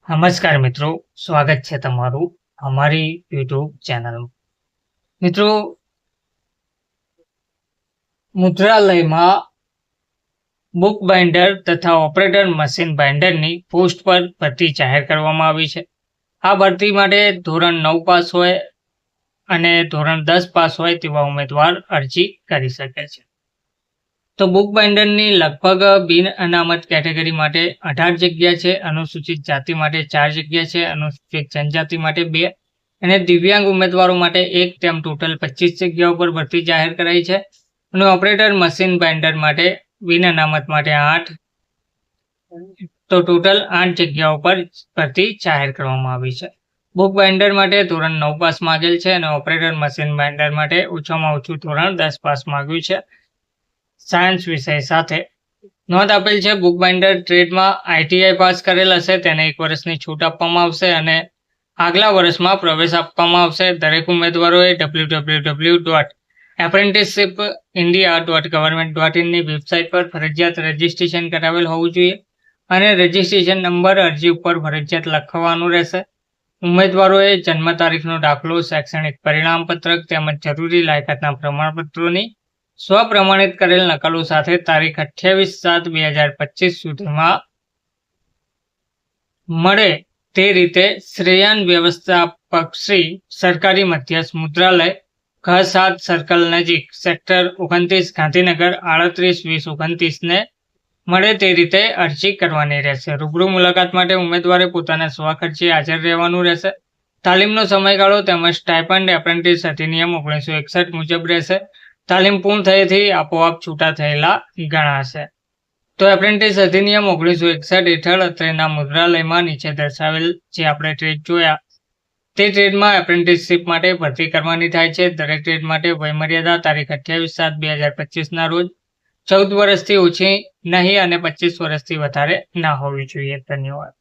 નમસ્કાર મિત્રો, સ્વાગત છે તમારું અમારી યુટ્યુબ ચેનલમાં. મિત્રો, મુદ્રાલયમાં બુક બાઇન્ડર તથા ઓપરેટર મશીન બાઇન્ડરની પોસ્ટ પર ભરતી જાહેર કરવામાં આવી છે. આ ભરતી માટે ધોરણ 9 પાસ હોય અને ધોરણ 10 પાસ હોય તેવા ઉમેદવાર અરજી કરી શકે છે. તો બુક બાઇન્ડરની લગભગ બિન અનામત કેટેગરી માટે 18 જગ્યા છે, અનુસૂચિત જાતિ માટે 4 જગ્યા છે, અનુસૂચિત જનજાતિ માટે 2 અને દિવ્યાંગ ઉમેદવારો માટે 1, તેમ ટોટલ 25 જગ્યાઓ પર ભરતી જાહેર કરાઈ છે. અને ઓપરેટર મશીન બાઇન્ડર માટે બિન અનામત માટે 8, તો ટોટલ 8 જગ્યાઓ પર ભરતી જાહેર કરવામાં આવી છે. બુક બાઇન્ડર માટે ધોરણ 9 પાસ માંગેલ છે અને ઓપરેટર મશીન બાઇન્ડર માટે ઓછામાં ઓછું ધોરણ 10 પાસ માંગ્યું છે સાયન્સ વિષય સાથે. નોંધ આપેલ છે, બુક બાઇન્ડર ટ્રેડમાં ITI પાસ કરેલ હશે તેને 1 વર્ષની છૂટ આપવામાં આવશે અને આગલા વર્ષમાં પ્રવેશ આપવામાં આવશે. દરેક ઉમેદવારોએ www.apprenticeshipindia.government.in ની વેબસાઇટ પર ફરજિયાત રજિસ્ટ્રેશન કરાવેલ હોવું જોઈએ અને રજિસ્ટ્રેશન નંબર અરજી ઉપર ફરજિયાત લખવાનું રહેશે. ઉમેદવારોએ જન્મ તારીખનો દાખલો, શૈક્ષણિક પરિણામપત્રક તેમજ જરૂરી લાયકાતના પ્રમાણપત્રોની સ્વપ્રમાણિત કરેલ નકલો સાથે તારીખ 28/7/2025 સુધીમાં મળે તે રીતે શ્રેયાન વ્યવસ્થાપક શ્રી સરકારી મધ્યસ્થ મુદ્રાલય, ઘ 7 સર્કલ નજીક, સેક્ટર 29, ગાંધીનગર 382029 ને મળે તે રીતે અરજી કરવાની રહેશે. રૂબરૂ મુલાકાત માટે ઉમેદવારે પોતાના સ્વખર્ચે હાજર રહેવાનું રહેશે. તાલીમનો સમયગાળો તેમજ સ્ટાઇપન્ડ એપ્રેન્ટિસ અધિનિયમ 1961 મુજબ રહેશે. તાલીમ પૂર્ણ થયેથી આપોઆપ છૂટા થયેલા ગણાશે. તો એપ્રેન્ટિસ અધિનિયમ 1961 હેઠળ અત્રેના મુદ્રાલયમાં નીચે દર્શાવેલ જે આપણે ટ્રેડ જોયા તે ટ્રેડમાં એપ્રેન્ટિસશીપ માટે ભરતી કરવાની થાય છે. દરેક ટ્રેડ માટે વયમર્યાદા તારીખ 28/7/2025 રોજ 14 વર્ષથી ઓછી નહીં અને 25 વર્ષથી વધારે ના હોવી જોઈએ. ધન્યવાદ.